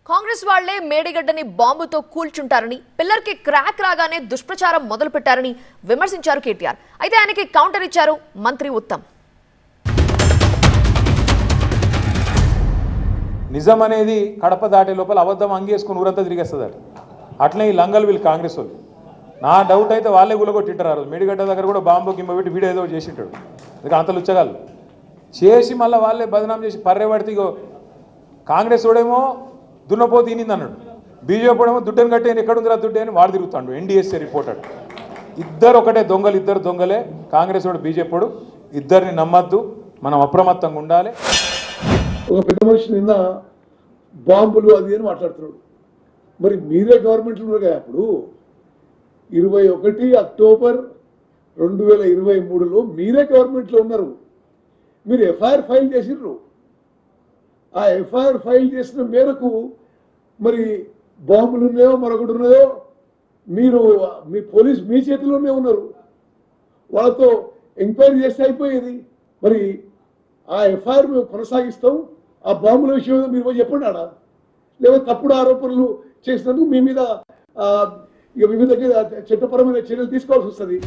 కాంగ్రెస్ వాళ్లే మేడిగడ్డని బాంబుతో కూల్చుంటారని, పిల్లర్కి క్రాక్ రాగానే దుష్ప్రచారం మొదలుపెట్టారని విమర్శించారు కేటీఆర్. అయితే ఆయనకి కౌంటర్ ఇచ్చారు మంత్రి ఉత్తమ్. నిజం అనేది కడప దాటే లోపల అబద్ధం అంగేసుకుని ఊరంతా తిరిగేస్తుందట. అట్లే ఈ లంగలు వీళ్ళు కాంగ్రెస్ వాళ్ళు. నా డౌట్ అయితే వాళ్ళే గులగొట్టింటారు. ఆ రోజు మేడిగడ్డ దగ్గర కూడా బాంబు గిమ్మ పెట్టి వీడియో ఏదో చేసింటాడు. ఇక అంత లుచ్చగాళ్ళు చేసి మళ్ళీ వాళ్ళే బదనాం చేసి పర్రెపడితే ఇగో కాంగ్రెస్ వాడేమో దున్నపోతు ఈనింది అన్నాడు, బీజేపీ వాడేమో దుడ్డని కట్టే ఎక్కడుందిరా దుడ్డే అని వాడు తిరుగుతాడు. ఎన్డీఎస్ఏ రిపోర్టర్ ఇద్దరు ఒకటే దొంగలు, ఇద్దరు దొంగలే. కాంగ్రెస్ వాడు బీజేపీ వాడు, ఇద్దరిని నమ్మద్దు, మనం అప్రమత్తంగా ఉండాలి. ఒక పెద్ద మనిషి నిన్న బాంబులు అది అని మాట్లాడుతున్నాడు. మరి మీరే గవర్నమెంట్లో ఉన్నారు కదా. అప్పుడు 21 అక్టోబర్ 2023లో మీరే గవర్నమెంట్లో ఉన్నారు. మీరు ఎఫ్ఐఆర్ ఫైల్ చేసిర్రు. ఆ ఎఫ్ఐఆర్ ఫైల్ చేసిన మేరకు మరి బాంబులు ఉన్నాయో మరొకటి ఉన్నదో మీరు మీ పోలీస్ మీ చేతిలోనే ఉన్నారు. వాళ్ళతో ఎంక్వైరీ చేస్తే అయిపోయేది. మరి ఆ ఎఫ్ఐఆర్ మేము కొనసాగిస్తాం. ఆ బాంబుల విషయం మీరు పోయి చెప్పండి ఆడ. లేదా తప్పుడు ఆరోపణలు చేసినందుకు మీ మీద వివిధ చట్టపరమైన చర్యలు తీసుకోవాల్సి వస్తుంది.